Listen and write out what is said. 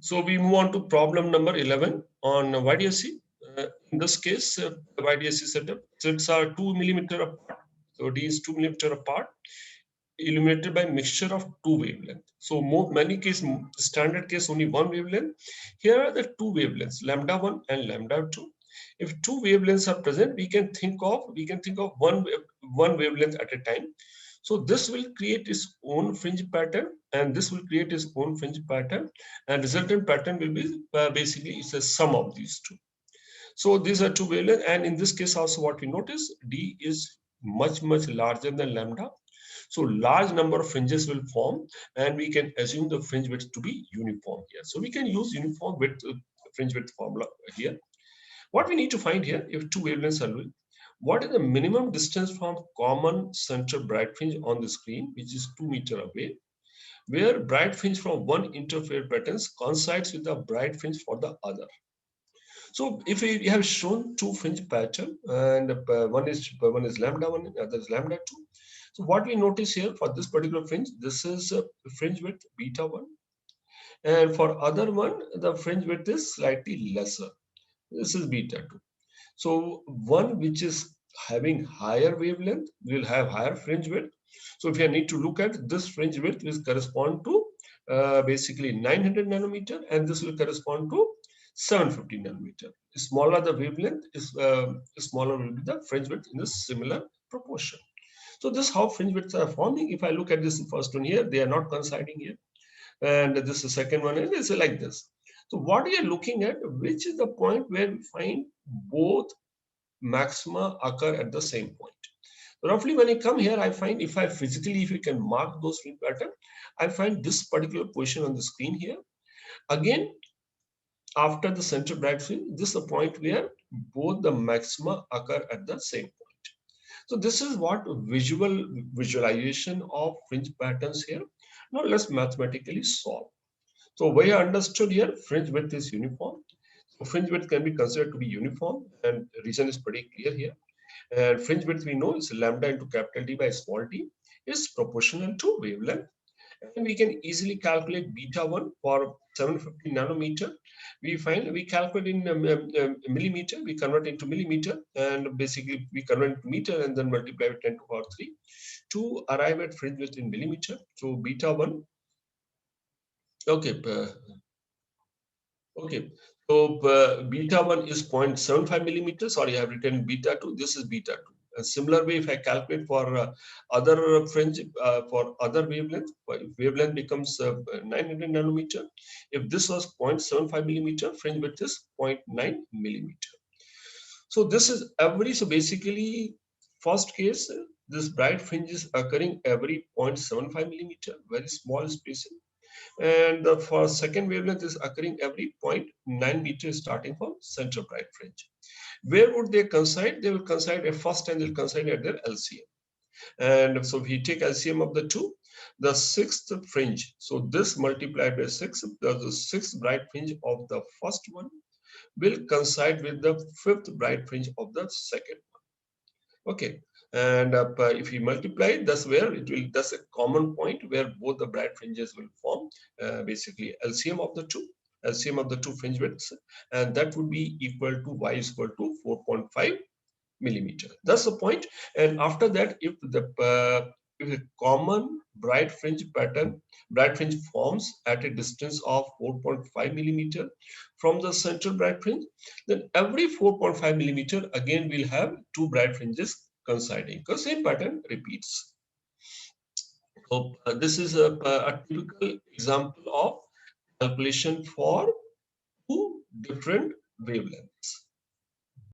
So we move on to problem number 11 on YDSC. In this case, YDSC setup, slits are 2 mm apart. So D is 2 mm apart, illuminated by mixture of two wavelengths. So many case, standard case only one wavelength. Here are the two wavelengths, lambda 1 and lambda 2. If two wavelengths are present, we can think of one wavelength at a time. So this will create its own fringe pattern, and this will create its own fringe pattern, and resultant pattern will be basically it's a sum of these two. So these are two wavelengths, and in this case also what we notice, D is much larger than lambda. So large number of fringes will form, and we can assume the fringe width to be uniform here. So we can use uniform width fringe width formula here. What we need to find here, if two wavelengths are with, what is the minimum distance from common center bright fringe on the screen, which is 2 meters away, where bright fringe from one interfered patterns coincides with the bright fringe for the other. So if we have shown two fringe pattern, and one is lambda one, other is lambda two. So what we notice here for this particular fringe, this is fringe width beta one, and for other one the fringe width is slightly lesser. This is beta two. So one which is having higher wavelength will have higher fringe width. So if you need to look at this fringe width, will correspond to basically 900 nanometer, and this will correspond to 750 nanometer. Smaller the wavelength is, smaller will be the fringe width in a similar proportion. So this how fringe widths are forming. If I look at this first one here, they are not coinciding here, and this is the second one, and it's like this. So what we are looking at, which is the point where we find both maxima occur at the same point. Roughly when I come here, I find if I physically, if we can mark those fringe pattern, I find this particular position on the screen here. Again, after the center bright fringe, this is a point where both the maxima occur at the same point. So this is what visualization of fringe patterns here. Now let's mathematically solve. So we understood here fringe width is uniform. So fringe width can be considered to be uniform, and reason is pretty clear here. And fringe width we know is lambda into capital D by small d is proportional to wavelength. And we can easily calculate beta 1 for 750 nanometer. We calculate in millimeter, we convert into millimeter, and basically we convert into meter and then multiply with 10 to the power 3 to arrive at fringe width in millimeter. So beta 1, okay, okay. So beta 1 is 0.75 millimeters. Sorry, I have written beta 2. This is beta 2. A similar way, if I calculate for other fringe, for other wavelength, if wavelength becomes 900 nanometer, if this was 0.75 millimeter, fringe width is 0.9 millimeter. So this is every, so basically, first case, this bright fringe is occurring every 0.75 millimeter, very small spacing, and for second wavelength is occurring every 0.9 meters starting from center bright fringe. Where would they coincide? They will coincide at first, and they'll coincide at their LCM. And so if we take LCM of the two, the sixth fringe, so this multiplied by 6, the sixth bright fringe of the first one will coincide with the fifth bright fringe of the second one. Okay, and if we multiply, that's where it will, that's a common point where both the bright fringes will form, basically LCM of the two fringe widths, and that would be equal to y is equal to 4.5 millimeter. That's the point. And after that, if the common bright fringe forms at a distance of 4.5 millimeter from the central bright fringe, then every 4.5 millimeter again will have two bright fringes coinciding, because same pattern repeats. So this is a typical example of calculation for two different wavelengths.